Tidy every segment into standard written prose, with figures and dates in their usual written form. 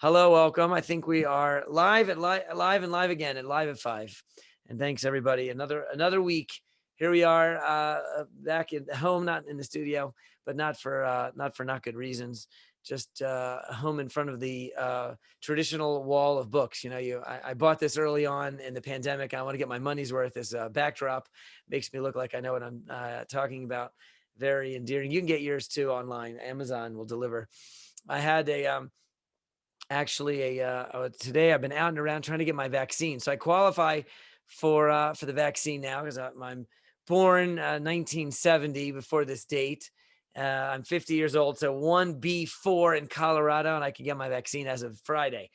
Hello, welcome. I think we are live at live again at live at 5. And thanks everybody. Another week. Here we are back at home, not in the studio, but not for not good reasons. Just home in front of the traditional wall of books. I bought this early on in the pandemic. I want to get my money's worth. This backdrop makes me look like I know what I'm talking about. Very endearing. You can get yours too online. Amazon will deliver. I had today I've been out and around trying to get my vaccine. So I qualify for the vaccine now because I'm born 1970 before this date. I'm 50 years old, so 1B4 in Colorado, and I can get my vaccine as of Friday.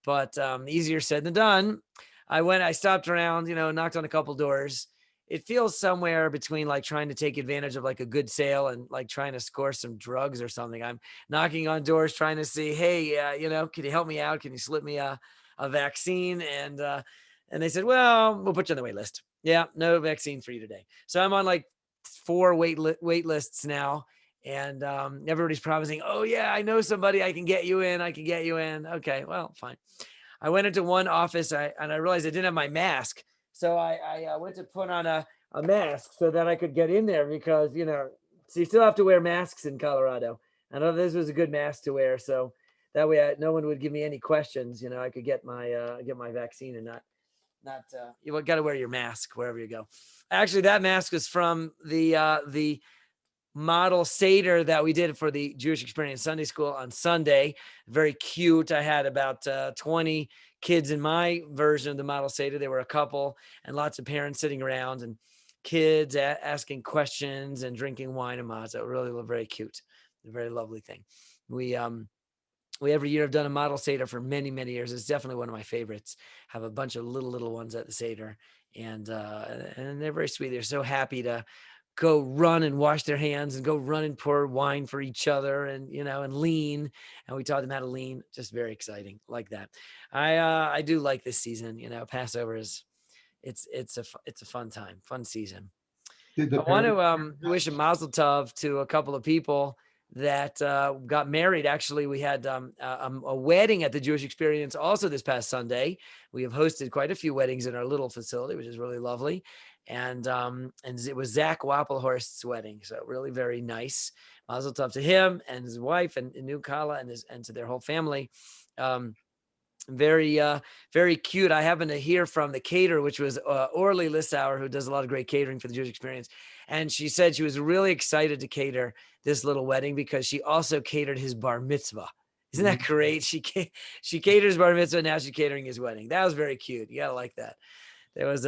But easier said than done. I stopped around, knocked on a couple doors. It feels somewhere between like trying to take advantage of like a good sale and like trying to score some drugs or something. I'm knocking on doors trying to see, hey, can you help me out? Can you slip me a vaccine? And they said, well, we'll put you on the wait list. Yeah, no vaccine for you today. So I'm on like 4 wait lists now. And everybody's promising, oh yeah, I know somebody, I can get you in. Okay, well, fine. I went into one office and I realized I didn't have my mask. So I went to put on a mask so that I could get in there because, so you still have to wear masks in Colorado. I know this was a good mask to wear. So that way no one would give me any questions. I could get my vaccine and not you got to wear your mask wherever you go. Actually, that mask is from the model Seder that we did for the Jewish Experience Sunday School on Sunday. Very cute. I had about 20 kids in my version of the model Seder. There were a couple and lots of parents sitting around and kids asking questions and drinking wine and matzah. Really very cute. A very lovely thing. We every year have done a model Seder for many, many years. It's definitely one of my favorites. Have a bunch of little ones at the Seder and they're very sweet. They're so happy to go run and wash their hands and go run and pour wine for each other and, and lean. And we taught them how to lean. Just very exciting like that. I do like this season, Passover it's a fun time, fun season. I want to wish a mazel tov to a couple of people that got married. Actually, we had a wedding at the Jewish Experience also this past Sunday. We have hosted quite a few weddings in our little facility, which is really lovely. And it was Zach Wappelhorst's wedding. So really very nice. Mazel tov to him and his wife and New Kala and to their whole family. Very cute. I happened to hear from the caterer, which was Orly Lissauer, who does a lot of great catering for the Jewish Experience. And she said she was really excited to cater this little wedding because she also catered his bar mitzvah. Isn't that great? She caters bar mitzvah. Now she's catering his wedding. That was very cute. You got to like that. There was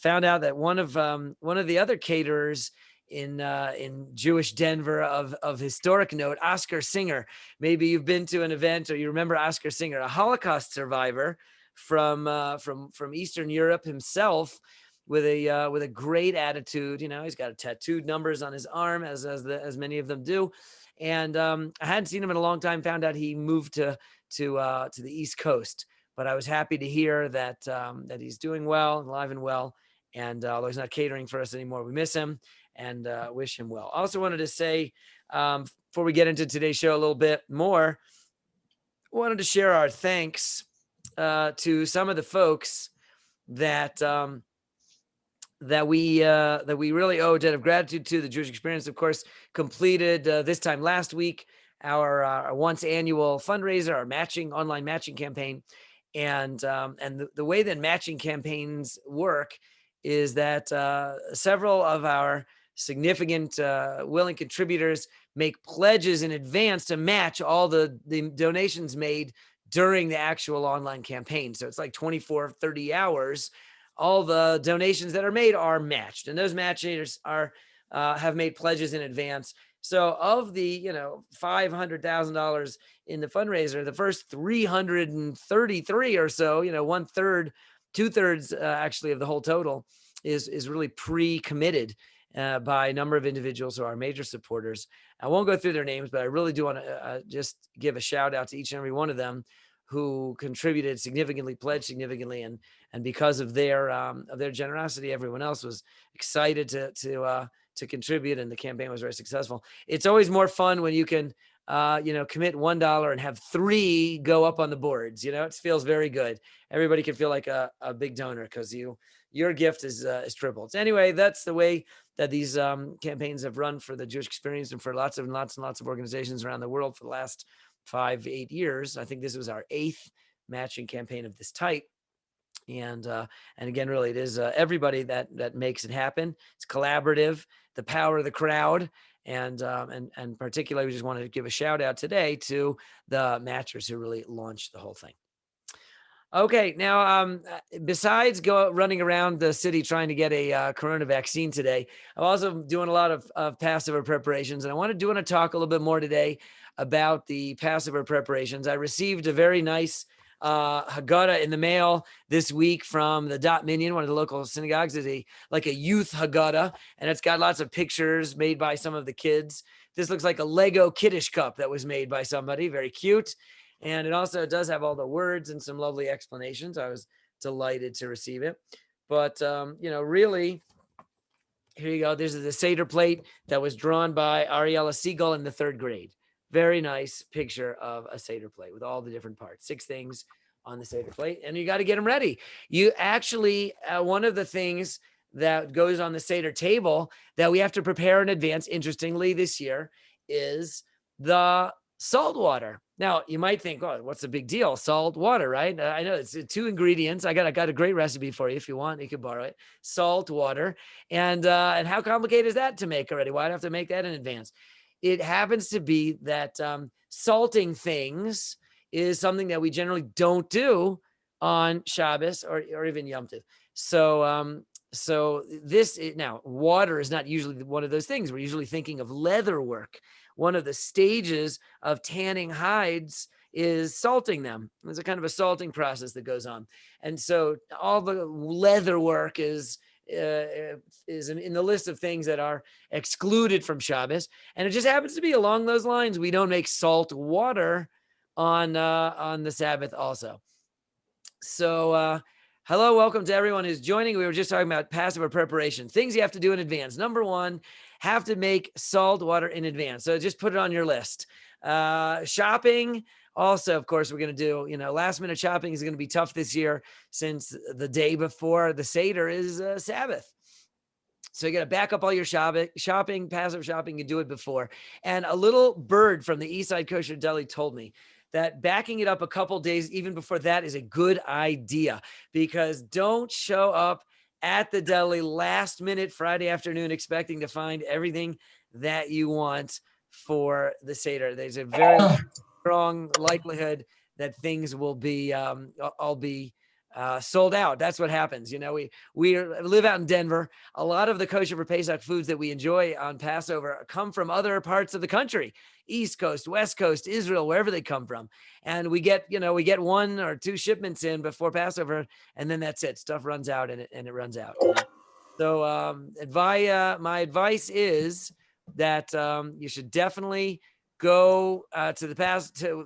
found out that one of the other caterers in Jewish Denver of historic note, Oscar Singer. Maybe you've been to an event or you remember Oscar Singer, a Holocaust survivor from Eastern Europe himself, with a great attitude. He's got tattooed numbers on his arm, as many of them do. And I hadn't seen him in a long time. Found out he moved to the East Coast. But I was happy to hear that he's doing well, alive and well. And although he's not catering for us anymore, we miss him and wish him well. I also wanted to say, before we get into today's show a little bit more, I wanted to share our thanks to some of the folks that we really owe a debt of gratitude to. The Jewish Experience, of course, completed this time last week our once annual fundraiser, our online matching campaign. And the way that matching campaigns work is that several of our significant willing contributors make pledges in advance to match all the donations made during the actual online campaign. So it's like 24, 30 hours. All the donations that are made are matched, and those matchers have made pledges in advance. So of the, $500,000 in the fundraiser, the first 333 or so, 1/3, 2/3 actually of the whole total is really pre-committed by a number of individuals who are major supporters. I won't go through their names, but I really do want to just give a shout out to each and every one of them who contributed significantly, pledged significantly, and because of their generosity, everyone else was excited to contribute, and the campaign was very successful. It's always more fun when you can commit $1 and have 3 go up on the boards. It feels very good. Everybody can feel like a big donor because your gift is tripled. So anyway, that's the way that these campaigns have run for the Jewish Experience and for lots and lots of organizations around the world for the last 5-8 years. I think this was our 8th matching campaign of this type. And again, really, it is everybody that makes it happen. It's collaborative, the power of the crowd. And particularly, we just wanted to give a shout out today to the matchers who really launched the whole thing. Okay, now besides running around the city trying to get a corona vaccine today, I'm also doing a lot of Passover preparations, and I want to talk a little bit more today about the Passover preparations. I received a very nice Haggadah in the mail this week from the Dot Minyan, one of the local synagogues. Is a youth Haggadah, and it's got lots of pictures made by some of the kids. This looks like a Lego Kiddush cup that was made by somebody. Very cute. And it also does have all the words and some lovely explanations. I was delighted to receive it. But, really, here you go. This is the Seder plate that was drawn by Ariella Siegel in the 3rd grade. Very nice picture of a Seder plate with all the different parts. 6 things on the Seder plate. And you got to get them ready. You actually, one of the things that goes on the Seder table that we have to prepare in advance, interestingly, this year, is the salt water. Now, you might think, oh, what's the big deal? Salt water, right? I know it's 2 ingredients. I got a great recipe for you. If you want, you can borrow it. Salt water. And how complicated is that to make already? Why do I have to make that in advance? It happens to be that salting things is something that we generally don't do on Shabbos or even Yom Tov. So now water is not usually one of those things. We're usually thinking of leather work. One of the stages of tanning hides is salting them. There's a kind of a salting process that goes on. And so all the leather work is in the list of things that are excluded from Shabbos. And it just happens to be along those lines. We don't make salt water on the Sabbath also. So, hello, welcome to everyone who's joining. We were just talking about Passover preparation, things you have to do in advance. Number 1, have to make salt water in advance. So just put it on your list. Shopping. Also, of course, we're going to do, last minute shopping is going to be tough this year since the day before the Seder is Sabbath. So you got to back up all your shopping, Passover shopping, and do it before. And a little bird from the Eastside Kosher Deli told me that backing it up a couple days, even before that, is a good idea, because don't show up at the deli last minute Friday afternoon expecting to find everything that you want for the Seder. There's a very strong likelihood that things will be all be sold out. That's what happens. We live out in Denver. A lot of the kosher for Pesach foods that we enjoy on Passover come from other parts of the country, East Coast, West Coast, Israel, wherever they come from. And we get 1 or 2 shipments in before Passover, and then that's it. Stuff runs out and it runs out. So my advice is that you should definitely go to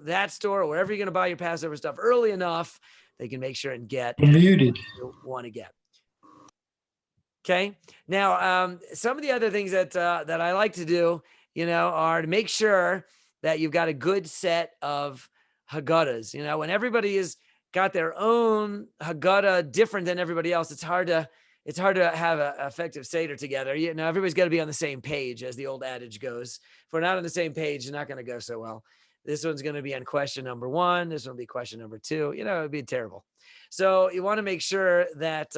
that store or wherever you're going to buy your Passover stuff early enough. They can make sure and get muted. You want to get. Okay. Now, some of the other things that I like to do, are to make sure that you've got a good set of Haggadahs. When everybody has got their own Haggadah different than everybody else, it's hard to have an effective Seder together. Everybody's got to be on the same page, as the old adage goes. If we're not on the same page, it's not going to go so well. This one's going to be on question number 1. This one will be question number 2. It'd be terrible. So you want to make sure that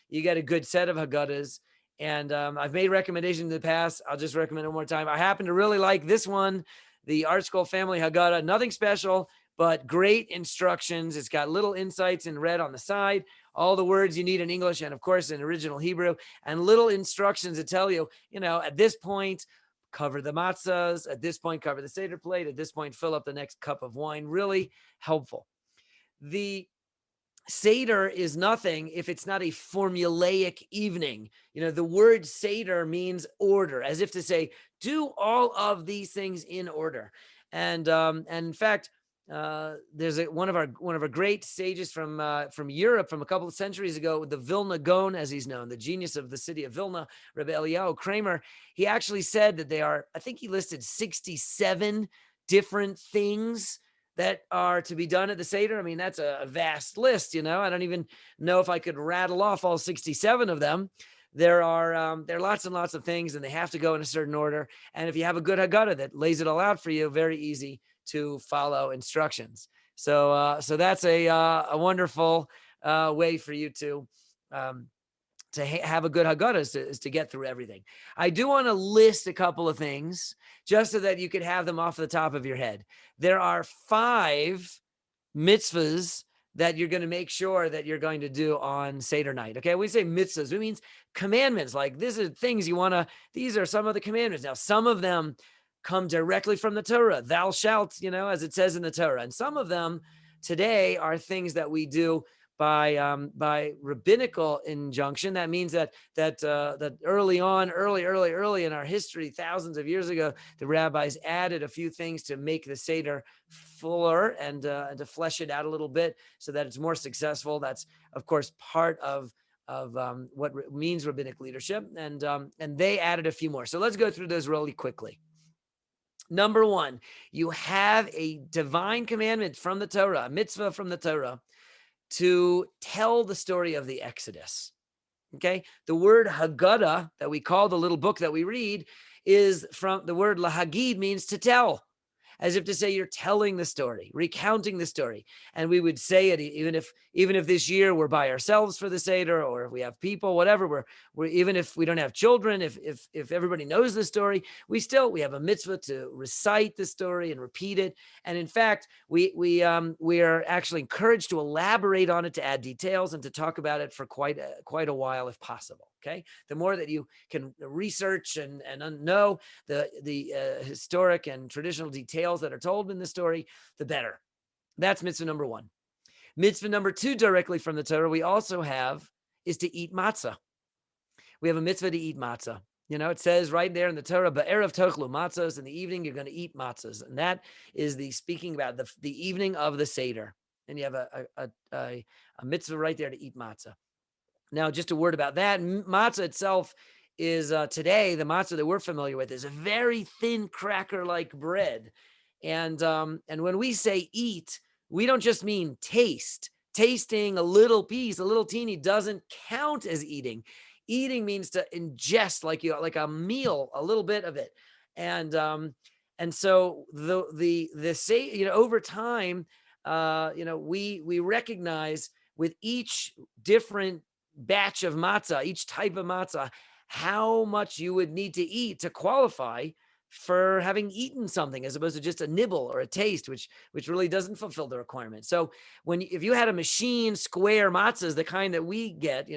you get a good set of Haggadahs. And I've made recommendations in the past. I'll just recommend it one more time. I happen to really like this one, the Art Scroll Family Haggadah. Nothing special, but great instructions. It's got little insights in red on the side, all the words you need in English and, of course, in original Hebrew, and little instructions that tell you, at this point, cover the matzahs. At this point, cover the Seder plate. At this point, fill up the next cup of wine. Really helpful. The Seder is nothing if it's not a formulaic evening. The word Seder means order, as if to say, do all of these things in order. And in fact, there's one of our great sages from Europe from a couple of centuries ago, the Vilna Gaon, as he's known, the genius of the city of Vilna, Rabbi Eliyahu Kramer. He actually said that I think he listed 67 different things that are to be done at the Seder. I mean, that's a vast list, I don't even know if I could rattle off all 67 of them. There are lots and lots of things, and they have to go in a certain order. And if you have a good Haggadah that lays it all out for you, very easy to follow instructions. So that's a wonderful way for you to have a good Haggadah is to get through everything. I do want to list a couple of things just so that you could have them off the top of your head. There are 5 mitzvahs that you're going to make sure that you're going to do on Seder night. Okay, we say mitzvahs, it means commandments. Like these are things these are some of the commandments. Now, some of them come directly from the Torah. Thou shalt, as it says in the Torah. And some of them today are things that we do by rabbinical injunction. That means that early in our history, thousands of years ago, the rabbis added a few things to make the Seder fuller and to flesh it out a little bit so that it's more successful. That's of course part of what means rabbinic leadership, and they added a few more. So let's go through those really quickly. Number 1, you have a divine commandment from the Torah, a mitzvah from the Torah, to tell the story of the Exodus. Okay. The word Haggadah that we call the little book that we read is from the word lahagid, means to tell, as if to say you're telling the story, recounting the story. And we would say it even if this year we're by ourselves for the Seder, or if we have people, whatever, we're even if we don't have children, if everybody knows the story, we have a mitzvah to recite the story and repeat it. And in fact, we are actually encouraged to elaborate on it, to add details, and to talk about it for quite a while if possible. Okay, the more that you can research and know the historic and traditional details that are told in the story, the better. That's mitzvah number 1. Mitzvah number 2, directly from the Torah, we also have is to eat matzah. We have a mitzvah to eat matzah. It says right there in the Torah, "Ba'erev tochlu matzos," in the evening you're going to eat matzahs, and that is speaking about the evening of the Seder. And you have a mitzvah right there to eat matzah. Now, just a word about that. Matzah itself is today, the matzah that we're familiar with is a very thin cracker-like bread. And when we say eat, we don't just mean taste. Tasting a little piece, a little teeny, doesn't count as eating. Eating means to ingest, like a meal, a little bit of it. And so the say, over time, we recognize with each different batch of matzah, each type of matzah, how much you would need to eat to qualify for having eaten something, as opposed to just a nibble or a taste, which really doesn't fulfill the requirement. So if you had a machine square matzahs, the kind that we get,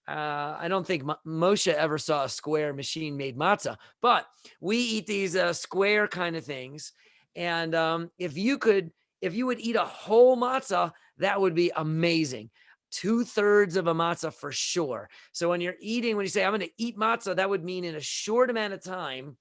I don't think Moshe ever saw a square machine made matzah, but we eat these square kind of things. And if you would eat a whole matzah, that would be amazing. 2/3 of a matzah for sure. So when you say, I'm going to eat matzah, that would mean in a short amount of time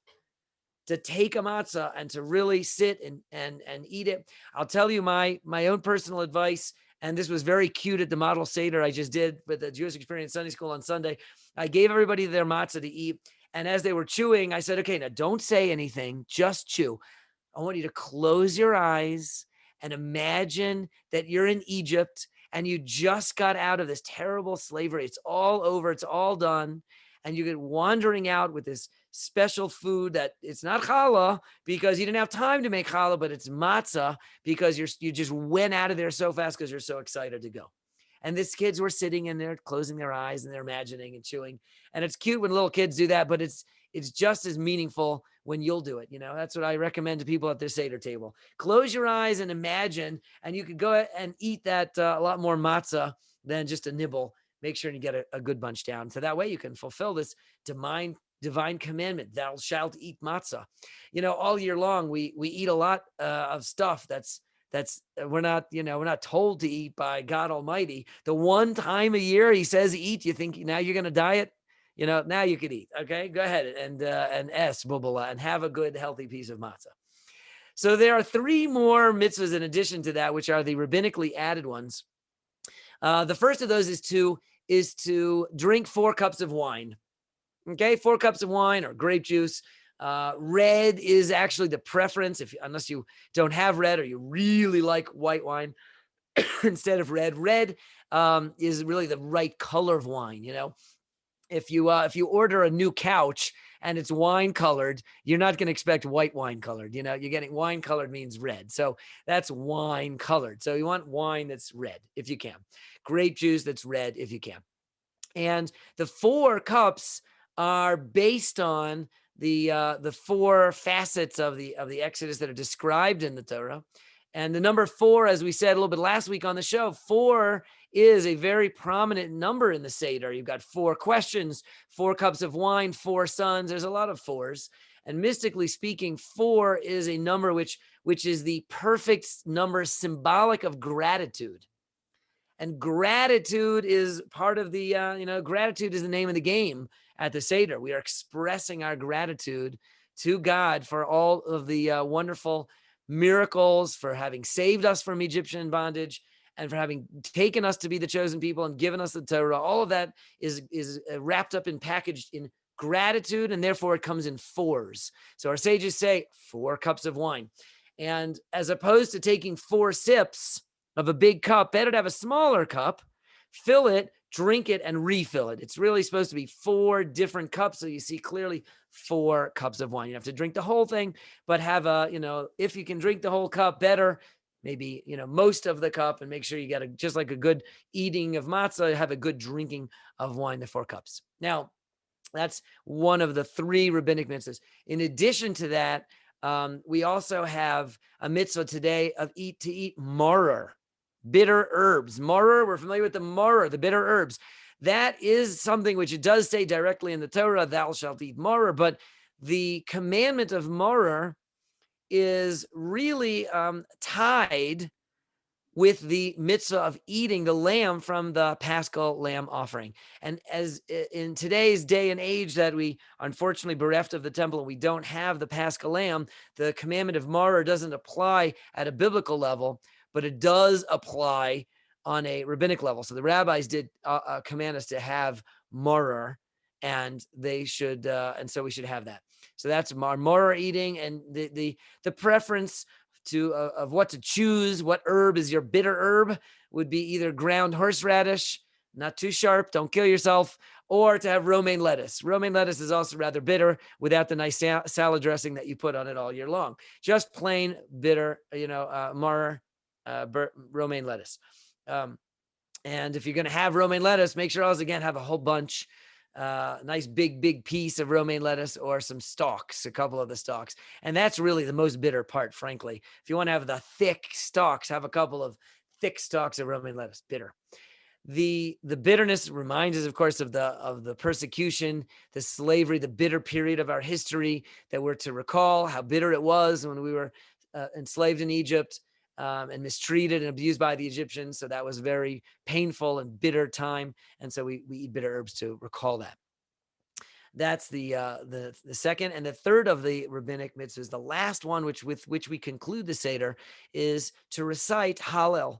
to take a matzah and to really sit and eat it. I'll tell you my own personal advice. And this was very cute at the model Seder I just did with the Jewish Experience Sunday School on Sunday. I gave everybody their matzah to eat. And as they were chewing, I said, okay, now don't say anything, just chew. I want you to close your eyes and imagine that you're in Egypt and you just got out of this terrible slavery. It's all over. It's all done. And you get wandering out with this special food that it's not challah because you didn't have time to make challah, but it's matzah because you just went out of there so fast because you're so excited to go. And these kids were sitting in there, closing their eyes, and they're imagining and chewing. And it's cute when little kids do that, but it's just as meaningful when you'll do it. That's what I recommend to people at their Seder table. Close your eyes and imagine, and you could go and eat that a lot more matzah than just a nibble. Make sure you get a good bunch down. So that way you can fulfill this divine commandment, thou shalt eat matzah. All year long, we eat a lot of stuff that's we're not told to eat by God Almighty. The one time a year he says eat, you think now you're going to diet? Now you could eat. Okay, go ahead and bubala, and have a good, healthy piece of matzah. So there are 3 more mitzvahs in addition to that, which are the rabbinically added ones. The first of those is to drink 4 cups of wine. Okay, 4 cups of wine or grape juice. Red is actually the preference, unless you don't have red or you really like white wine instead of red. Red is really the right color of wine. If you order a new couch and it's wine colored, you're not going to expect white wine colored. You're getting wine colored means red. So that's wine colored. So you want wine that's red if you can. Grape juice that's red if you can. And the 4 cups are based on the 4 facets of the Exodus that are described in the Torah. And the number 4, as we said a little bit last week on the show, 4 is a very prominent number in the Seder. You've got 4 questions, 4 cups of wine, 4 sons. There's a lot of 4s. And mystically speaking, 4 is a number which is the perfect number symbolic of gratitude. And gratitude is part of the, gratitude is the name of the game at the Seder. We are expressing our gratitude to God for all of the wonderful miracles, for having saved us from Egyptian bondage, and for having taken us to be the chosen people and given us the Torah. All of that is wrapped up and packaged in gratitude, and therefore it comes in 4s. So our sages say 4 cups of wine. And as opposed to taking 4 sips of a big cup, better to have a smaller cup, fill it, drink it, and refill it. It's really supposed to be 4 different cups, so you see clearly 4 cups of wine. You have to drink the whole thing, but have if you can drink the whole cup, better. Maybe, most of the cup, and make sure you get just like a good eating of matzah, have a good drinking of wine, the 4 cups. Now, that's one of the 3 rabbinic mitzvahs. In addition to that, we also have a mitzvah today of eat maror, bitter herbs. Maror, we're familiar with the maror, the bitter herbs. That is something which it does say directly in the Torah, thou shalt eat maror, but the commandment of maror is really tied with the mitzvah of eating the lamb from the Paschal lamb offering. And as in today's day and age that we unfortunately bereft of the temple and we don't have the Paschal lamb, the commandment of maror doesn't apply at a biblical level, but it does apply on a rabbinic level. So the rabbis did command us to have maror, and they should, and so we should have that. So that's maror eating, and the preference of what to choose, what herb is your bitter herb, would be either ground horseradish, not too sharp, don't kill yourself, or to have romaine lettuce. Romaine lettuce is also rather bitter without the nice salad dressing that you put on it all year long. Just plain bitter, maror, romaine lettuce. And if you're going to have romaine lettuce, make sure also, again, have a whole bunch. Nice big piece of romaine lettuce, or some stalks, a couple of the stalks. And that's really the most bitter part, frankly. If you want to have the thick stalks, have a couple of thick stalks of romaine lettuce, bitter. The bitterness reminds us, of course, of the persecution, the slavery, the bitter period of our history that we're to recall how bitter it was when we were enslaved in Egypt. And mistreated and abused by the Egyptians. So that was a very painful and bitter time. And so we eat bitter herbs to recall that. That's the second. And the third of the rabbinic mitzvahs, the last one, with which we conclude the Seder, is to recite Hallel.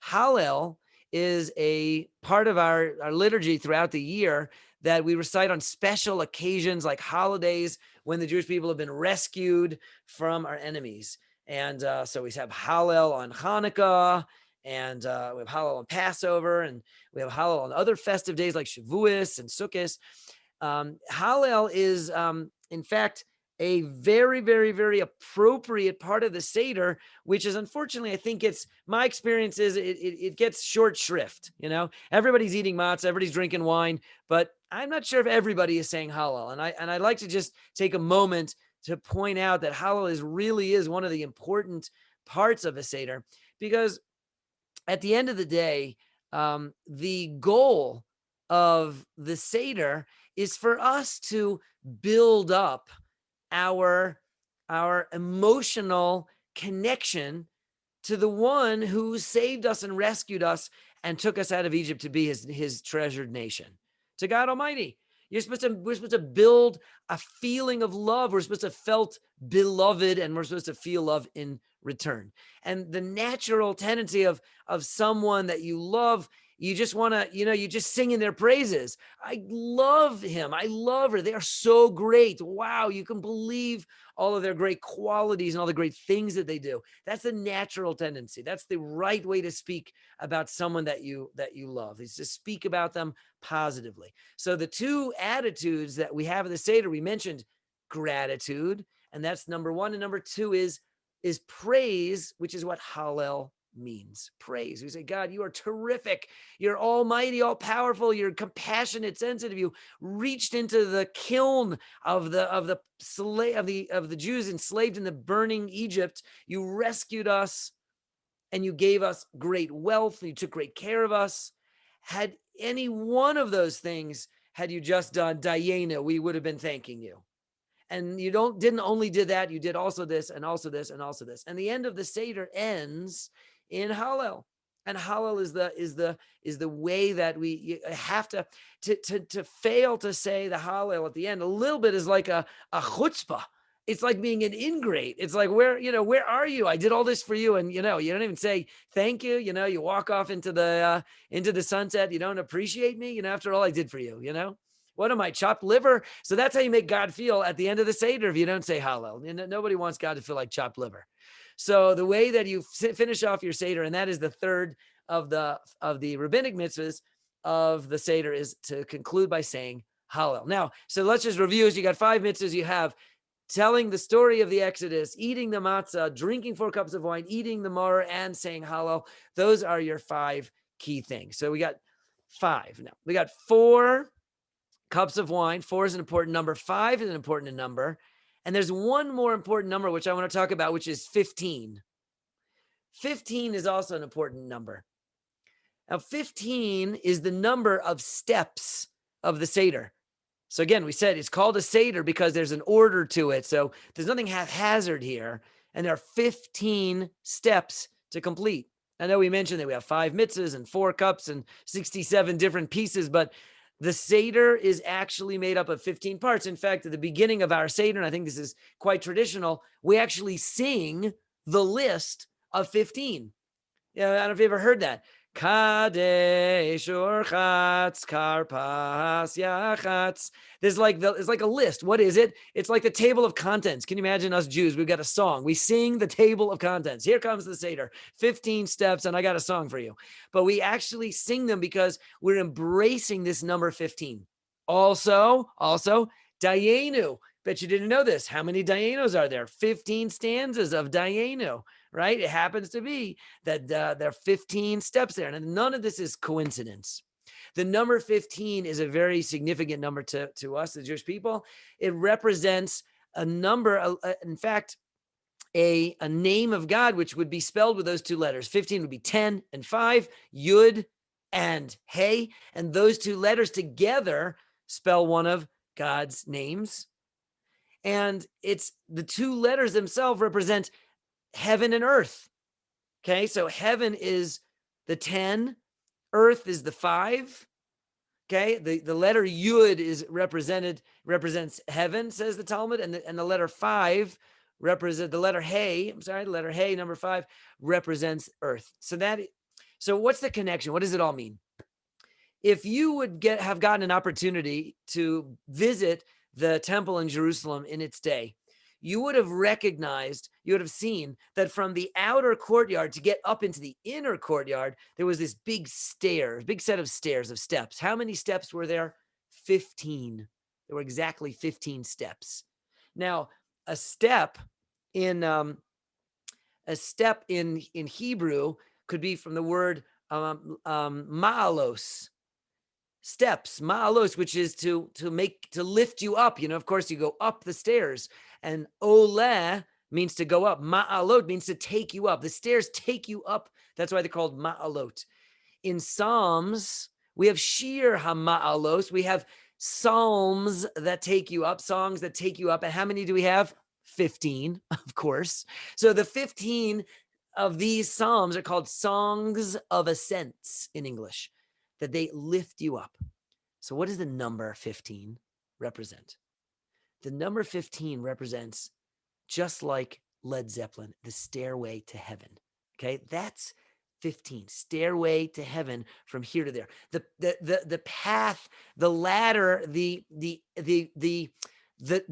Hallel is a part of our liturgy throughout the year that we recite on special occasions like holidays when the Jewish people have been rescued from our enemies. And so we have Hallel on Hanukkah, and we have Hallel on Passover, and we have Hallel on other festive days like Shavuos and Sukkot. Hallel is, in fact, a very, very, very appropriate part of the Seder, which is, unfortunately, I think my experience is it gets short shrift. Everybody's eating matzah, everybody's drinking wine, but I'm not sure if everybody is saying Hallel. And I'd like to just take a moment to point out that Hallel really is one of the important parts of a Seder, because at the end of the day, the goal of the Seder is for us to build up our emotional connection to the one who saved us and rescued us and took us out of Egypt to be his treasured nation, to God Almighty. We're supposed to build a feeling of love. We're supposed to felt beloved, and we're supposed to feel love in return. And the natural tendency of someone that you love You just want to, you just sing in their praises. I love him. I love her. They are so great. Wow. You can believe all of their great qualities and all the great things that they do. That's the natural tendency. That's the right way to speak about someone that you love, is to speak about them positively. So the two attitudes that we have in the Seder, we mentioned gratitude, and that's number one. And number two is praise, which is what Hallel means. Praise. We say, God, you are terrific. You're almighty, all powerful. You're compassionate, sensitive. You reached into the kiln of the Jews enslaved in the burning Egypt. You rescued us, and you gave us great wealth. You took great care of us. Had any one of those things, had you just done Dayenu, we would have been thanking you. And you didn't only did that, you did also this and also this and also this. And the end of the Seder ends in Hallel. And Hallel is the way that we have to fail to say the Hallel at the end. A little bit is like a chutzpah. It's like being an ingrate. It's like, where are you? I did all this for you. And, you don't even say thank you. You walk off into the sunset. You don't appreciate me, after all I did for you, What am I, chopped liver? So that's how you make God feel at the end of the Seder if you don't say Hallel. Nobody wants God to feel like chopped liver. So the way that you finish off your Seder, and that is the third of the rabbinic mitzvahs of the Seder, is to conclude by saying Hallel. Now, so let's just review. As you got 5 mitzvahs, you have telling the story of the Exodus, eating the matzah, drinking 4 cups of wine, eating the maror, and saying Hallel. Those are your 5 key things. So we got 5. Now we got 4 cups of wine. 4 is an important number. 5 is an important number. And there's one more important number, which I want to talk about, which is 15. 15 is also an important number. Now, 15 is the number of steps of the Seder. So again, we said it's called a Seder because there's an order to it. So there's nothing haphazard here. And there are 15 steps to complete. I know we mentioned that we have 5 mitzvahs and 4 cups and 67 different pieces, but the Seder is actually made up of 15 parts. In fact, at the beginning of our Seder, and I think this is quite traditional, we actually sing the list of 15. I don't know if you ever heard that. Kadesh Urchatz Karpas Yachatz. It's like a list. What is it? It's like the table of contents. Can you imagine us Jews? We've got a song. We sing the table of contents. Here comes the Seder. 15 steps, and I got a song for you. But we actually sing them because we're embracing this number 15. Also, Dayenu. Bet you didn't know this. How many Dayenos are there? 15 stanzas of Dayenu. Right? It happens to be that there are 15 steps there. And none of this is coincidence. The number 15 is a very significant number to us, the Jewish people. It represents a number, in fact, a name of God, which would be spelled with those 2 letters. 15 would be 10 and 5, Yud and Hey. And those 2 letters together spell one of God's names. And it's the 2 letters themselves represent heaven and earth. Okay, so heaven is the 10, earth is the 5. Okay, the letter Yud represents heaven, says the Talmud, and the letter 5 represents the letter Hey. The letter Hey, number 5, represents earth. So what's the connection? What does it all mean? If you would have gotten an opportunity to visit the temple in Jerusalem in its day, you would have seen that from the outer courtyard to get up into the inner courtyard, there was this big set of steps. How many steps were there? 15. There were exactly 15 steps. Now, a step in Hebrew could be from the word ma'alos. Steps, ma'alos, which is to lift you up. Of course, you go up the stairs. And ole means to go up. Ma'alot means to take you up. The stairs take you up. That's why they're called ma'alot. In Psalms, we have shir ha'ma'alos. We have psalms that take you up, songs that take you up. And how many do we have? 15, of course. So the 15 of these psalms are called songs of ascents in English, that they lift you up. So what does the number 15 represent? The number 15 represents, just like Led Zeppelin, the stairway to heaven. Okay, that's 15, stairway to heaven from here to there. The path, the ladder, the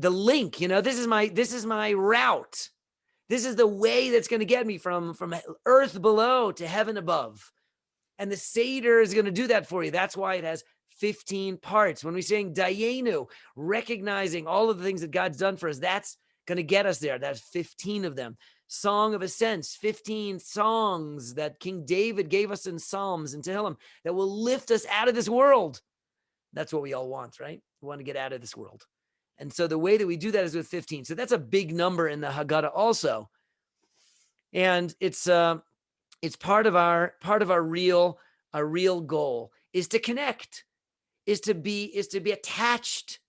link, this is my route. This is the way that's going to get me from earth below to heaven above. And the Seder is going to do that for you. That's why it has 15 parts. When we're saying Dayenu, recognizing all of the things that God's done for us, that's going to get us there. That's 15 of them. Song of Ascents, 15 songs that King David gave us in Psalms and Tehillim that will lift us out of this world. That's what we all want, right? We want to get out of this world. And so the way that we do that is with 15. So that's a big number in the Haggadah also. And it's part of our real goal is to connect, is to be attached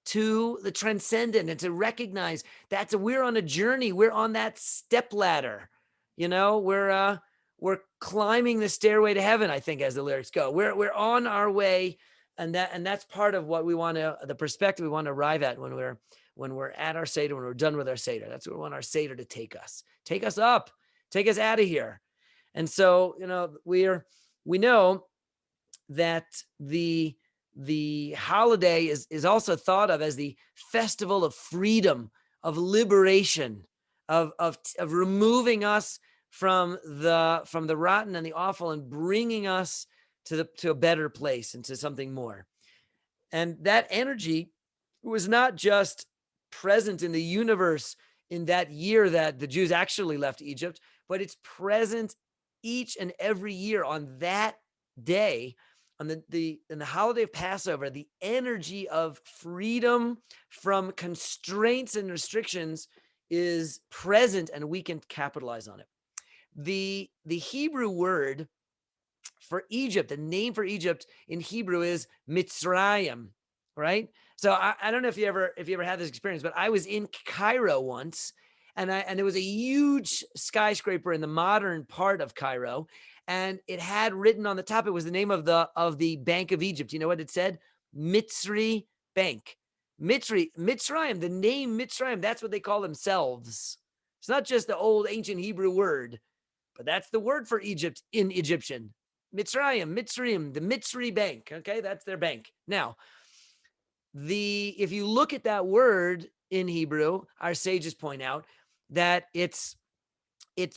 to the transcendent and to recognize we're on a journey. We're on that step ladder. We're climbing the stairway to heaven, I think, as the lyrics go. We're on our way, and that's part of what we want to, the perspective we want to arrive at when we're at our Seder, when we're done with our Seder. That's where we want our Seder to take us up, take us out of here. And so, we know that the holiday is also thought of as the festival of freedom, of liberation, of removing us from the rotten and the awful and bringing us to a better place and to something more. And that energy was not just present in the universe in that year that the Jews actually left Egypt, but it's present each and every year on that day, on in the holiday of Passover. The energy of freedom from constraints and restrictions is present, and we can capitalize on it. The Hebrew word for Egypt, the name for Egypt in Hebrew is Mitzrayim, right? So I don't know if you ever had this experience, but I was in Cairo once, and there was a huge skyscraper in the modern part of Cairo, and it had written on the top, it was the name of the Bank of Egypt. You know what it said? Mitzri Bank. Mitzrayim, the name Mitzrayim, that's what they call themselves. It's not just the old ancient Hebrew word, but that's the word for Egypt in Egyptian. Mitzrayim, the Mitzri Bank. Okay, that's their bank. Now, if you look at that word in Hebrew, our sages point out that it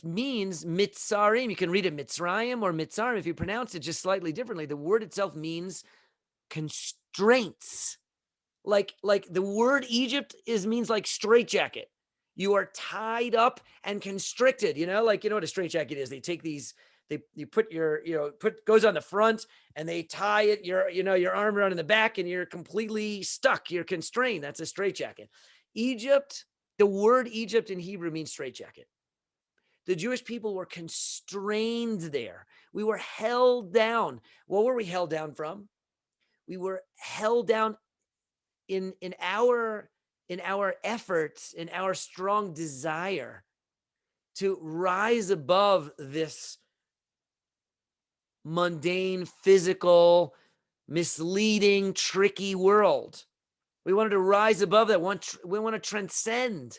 means Mitzarim. You can read it Mitzrayim or Mitzarim if you pronounce it just slightly differently. The word itself means constraints. Like the word Egypt means like straitjacket. You are tied up and constricted. You know what a straitjacket is? They take these. You put goes on the front and they tie it your arm around in the back and you're completely stuck. You're constrained. That's a straitjacket. Egypt, the word Egypt in Hebrew means straitjacket. The Jewish people were constrained there. We were held down. What were we held down from? We were held down in our efforts, in our strong desire to rise above this mundane, physical, misleading, tricky world. We wanted to rise above that. We want to transcend.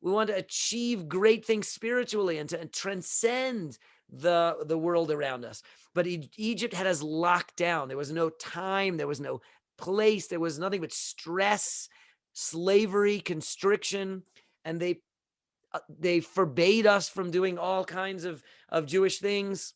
We want to achieve great things spiritually and to transcend the world around us. But Egypt had us locked down. There was no time. There was no place. There was nothing but stress, slavery, constriction, and they forbade us from doing all kinds of Jewish things.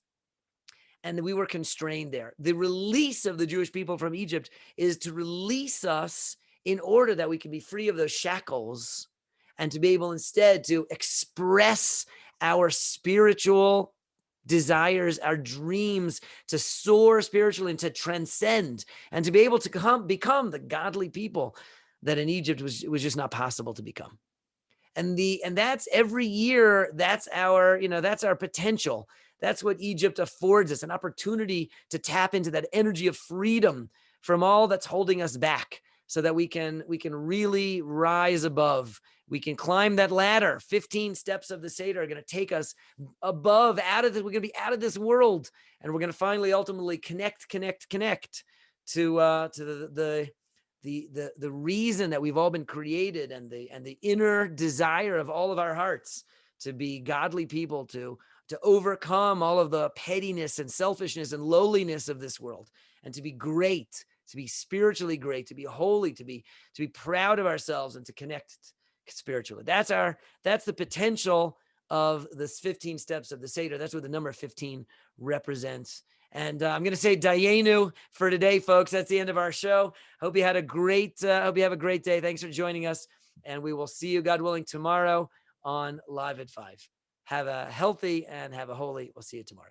And we were constrained there. The release of the Jewish people from Egypt is to release us in order that we can be free of those shackles and to be able instead to express our spiritual desires, our dreams, to soar spiritually and to transcend and to be able to become the godly people that in Egypt was just not possible to become. And that's every year, that's our potential. That's what Egypt affords us, an opportunity to tap into that energy of freedom from all that's holding us back so that we can really rise above. We can climb that ladder. 15 steps of the Seder are going to take us above, out of this. We're going to be out of this world, and we're going to finally ultimately connect to the reason that we've all been created and the inner desire of all of our hearts to be godly people, to to overcome all of the pettiness and selfishness and lowliness of this world, and to be great, to be spiritually great, to be holy, to be proud of ourselves, and to connect spiritually. That's the potential of the 15 steps of the Seder. That's what the number 15 represents. And I'm going to say Dayenu for today, folks. That's the end of our show. Hope you have a great day. Thanks for joining us. And we will see you, God willing, tomorrow on Live at 5. Have a healthy and have a holy. We'll see you tomorrow.